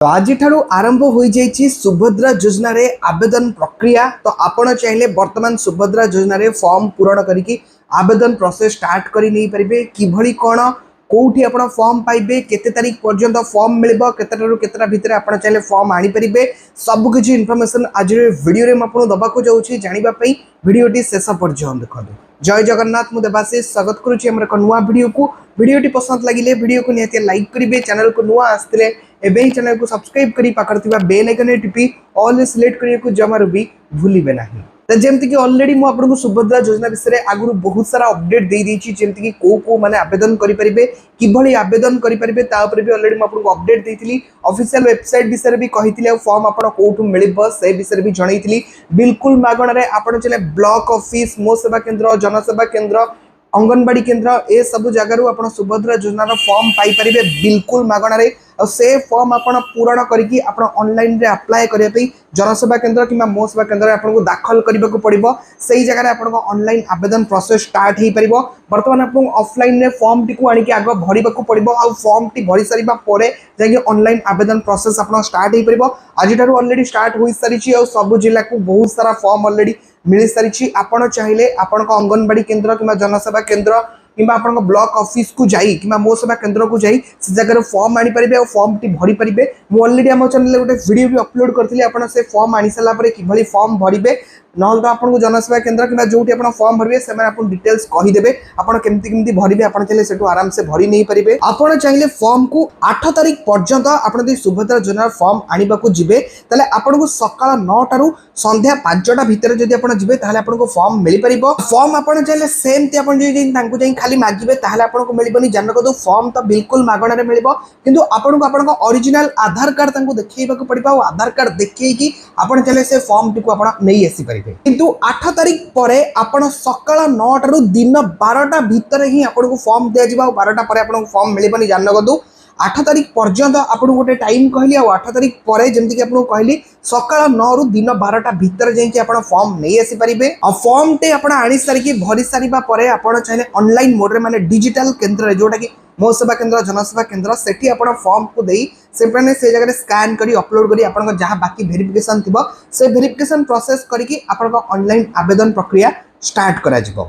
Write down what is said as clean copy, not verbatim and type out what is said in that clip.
तो आज आरंभ हो जाइए सुभद्रा योजना रे आवेदन प्रक्रिया। तो आपण चाहिए वर्तमान सुभद्रा योजना रे फॉर्म पूरण करके आवेदन प्रोसेस स्टार्ट कर नहीं पारे कि कौन कौटी आप फॉर्म पाइबे केते तारीख पर्यंत फॉर्म मिलबो केतेटारू केतेटा भितर आप चाहिए फॉर्म आनी पारे सब किसी इनफॉरमेशन आज वीडियो रे आपको दबाक जाऊँगी जानिबा पई वीडियोटी शेष पर्यंत देखते। जय जगन्नाथ मु देवाशीष स्वागत करुच्ची एक नुआ वीडियो को। वीडियोटी पसंद लगे वीडियो को निहाती लाइक करेंगे, चैनल को नुआ आसते एवं चैनल को सब्सक्राइब करी पाखर बेल आइकन टिपी ऑल सिलेक्ट करने को जमार भी भूलिबे नहीं। जमती कि ऑलरेडी मुझे सुभद्रा योजना विषय में आगु बहुत सारा अपडेट दे देछि जमती कि को माने आवेदन करें कि आवेदन करें भी ऑलरेडी मुझे अपडेट देती ऑफिशियल वेबसाइट विषय भी कही फॉर्म आप कौटू मिल से विषय भी जनई बिल्कुल मागणारे आप चले ब्लॉक ऑफिस मो सेवा केन्द्र जनसेवा केन्द्र अंगनवाड़ी केन्द्र ए सब जगार आप सुभद्रा योजनार फॉर्म पाइपर बिल्कुल मागणारे से फॉर्म आप पूरण करके ऑनलाइन रे अप्लाई करने जनसेवा केन्द्र कि मो सेवा केन्द्र आपको दाखल करने को पड़ो से जगह आप ऑनलाइन आवेदन प्रोसेस स्टार्ट हो पार। बर्तमान आपको ऑफलाइन रे फॉर्म टी आनिक आग भरवा को पड़ो आ फॉर्म टी भरी सारा पर जाकि ऑनलाइन आवेदन प्रोसेस आप स्टार्ट हो पार। आज ऑलरेडी स्टार्ट हो सारी और सब जिला को बहुत सारा फॉर्म ऑलरेडी मिल सारी। आपड़ चाहिए आपण अंगनवाड़ी केन्द्र कि जनसेवा केन्द्र कि ब्लॉक ऑफिस को जाई कि मो सेवा केन्द्र को जाई से जगह फॉर्म आनी पारे और फॉर्म टी भरी पारे। मुझे ऑलरेडी आम चैनल गोटे वीडियो भी अपलोड करती आप फॉर्म आनी सारापर कि फॉर्म भरवे ना तो आपको जनसेवा केन्द्र कि जो फॉर्म भरवे से डिटेल्स कहीदेवे आपड़ केमती भरवे आप चाहिए से आराम से भरी नहीं पारे। आपड़ चाहिए फॉर्म को 8 तारीख पर्यंत आप सुभद्रा योजना फॉर्म आने को जीवे ताले आपको सकाळ 9 टारू संध्या 5टा भितर जब आप जीवे ताले आपको फॉर्म मिल पार। फॉर्म आप चाहिए सेमती खाली मागिबे ताहले आपको मिलबनी जान रखो फॉर्म तो बिल्कुल मागणारे मिलबो किंतु आपको आपन ओरिजिनल आधार कार्ड तांको देखैबाको पड़िबा और आधार कार्ड देखैकी आपन चले से फॉर्म टिको आपन नहीं आसी परिबे। किंतु 8 तारीख परे आपन सकाळ 9 टारू दिन 12टा भितर ही आपको फॉर्म दिया जिबा और 12टा परे आपन फॉर्म मिलबनी जान रखो 8 तारीख पर्यंत आपको गोटे टाइम कहली और 8 तारीख पर जमीक आपको कहली सकाळ 9 रु दिन 12टा भितर जाइए आप फॉर्म नहीं आसी पारे। और फॉर्म टे आप आनी सारिकी भरी सारा पर आप चाहिए ऑनलाइन मोड रे माने डिजिटल केन्द्र जोटा कि मो सेवा केन्द्र जनसेवा केन्द्र सेठी आप फॉर्म को दे से जगह स्कैन करी अपलोड करी आप जहाँ बाकी वेरिफिकेशन थी से वेरिफिकेशन प्रोसेस करके आप ऑनलाइन आवेदन प्रक्रिया स्टार्ट करा जिवो।